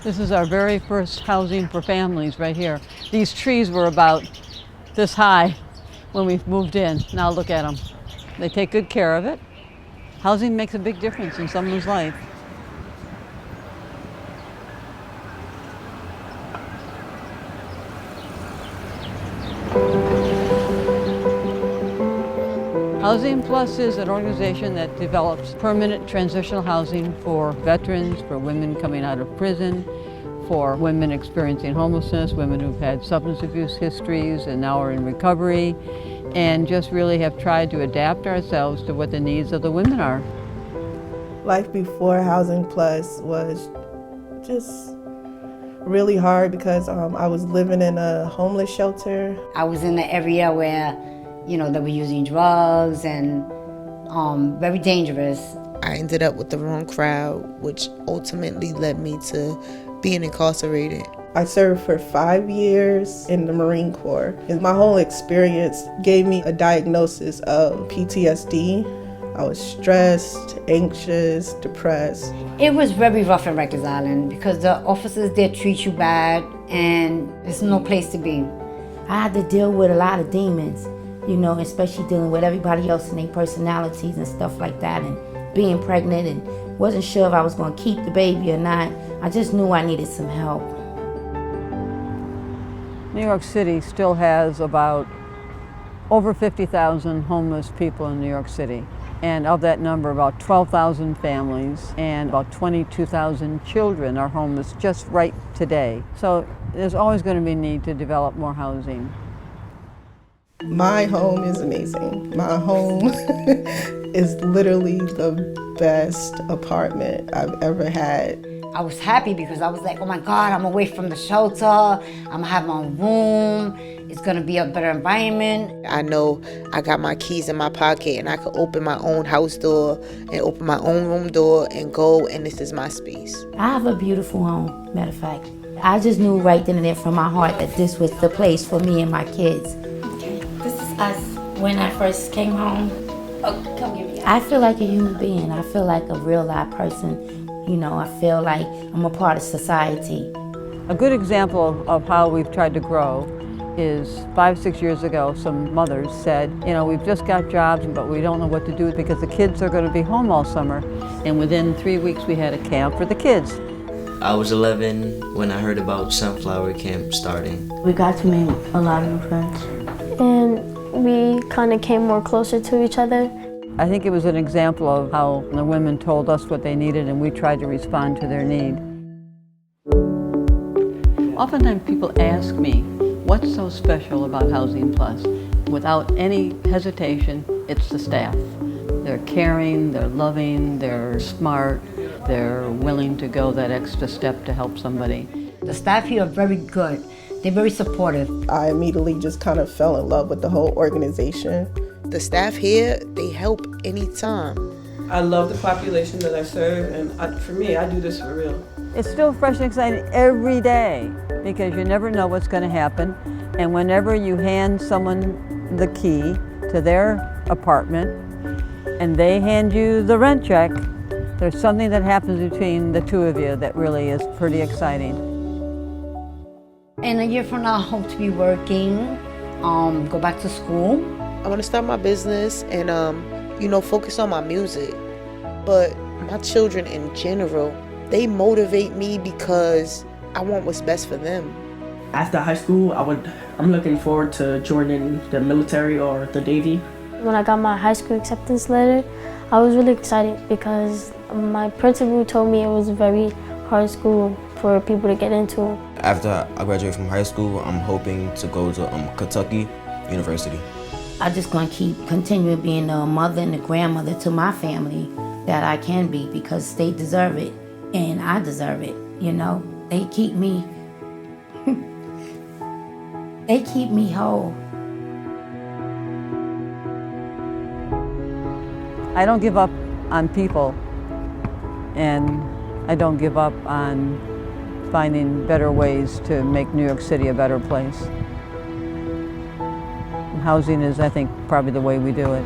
This is our very first housing for families right here. These trees were about this high when we moved in. Now look at them. They take good care of it. Housing makes a big difference in someone's life. HousingPlus is an organization that develops permanent transitional housing for veterans, for women coming out of prison, for women experiencing homelessness, women who've had substance abuse histories and now are in recovery, and just really have tried to adapt ourselves to what the needs of the women are. Life before HousingPlus was just really hard because I was living in a homeless shelter. I was in the area where, you know, they were using drugs and very dangerous. I ended up with the wrong crowd, which ultimately led me to being incarcerated. I served for 5 years in the Marine Corps, and my whole experience gave me a diagnosis of PTSD. I was stressed, anxious, depressed. It was very rough in Rikers Island because the officers there treat you bad and it's no place to be. I had to deal with a lot of demons, you know, especially dealing with everybody else and their personalities and stuff like that, and being pregnant and wasn't sure if I was going to keep the baby or not. I just knew I needed some help. New York City still has about over 50,000 homeless people in New York City. And of that number, about 12,000 families and about 22,000 children are homeless just right today. So there's always going to be a need to develop more housing. My home is amazing. My home is literally the best apartment I've ever had. I was happy because I was like, oh my God, I'm away from the shelter. I'm gonna have my own room. It's gonna be a better environment. I know I got my keys in my pocket and I could open my own house door and open my own room door and go, and this is my space. I have a beautiful home, matter of fact. I just knew right then and there from my heart that this was the place for me and my kids. Okay, this is us when I first came home. Oh, come give me that. I feel like a human being. I feel like a real live person. You know, I feel like I'm a part of society. A good example of how we've tried to grow is 5-6 years ago, some mothers said, you know, we've just got jobs, but we don't know what to do because the kids are going to be home all summer. And within 3 weeks, we had a camp for the kids. I was 11 when I heard about Sunflower Camp starting. We got to make a lot of new friends. And we kind of came more closer to each other. I think it was an example of how the women told us what they needed and we tried to respond to their need. Oftentimes people ask me, what's so special about HousingPlus? Without any hesitation, it's the staff. They're caring, they're loving, they're smart, they're willing to go that extra step to help somebody. The staff here are very good. They're very supportive. I immediately just kind of fell in love with the whole organization. The staff here, they help anytime. I love the population that I serve, and for me, I do this for real. It's still fresh and exciting every day because you never know what's going to happen. And whenever you hand someone the key to their apartment and they hand you the rent check, there's something that happens between the two of you that really is pretty exciting. In a year from now, I hope to be working, go back to school. I want to start my business and, you know, focus on my music. But my children in general, they motivate me because I want what's best for them. After high school, I'm looking forward to joining the military or the Navy. When I got my high school acceptance letter, I was really excited because my principal told me it was a very hard school for people to get into. After I graduate from high school, I'm hoping to go to Kentucky University. I'm just going to continue being a mother and a grandmother to my family that I can be because they deserve it and I deserve it, you know. They keep me, they keep me whole. I don't give up on people, and I don't give up on finding better ways to make New York City a better place. Housing is, I think, probably the way we do it.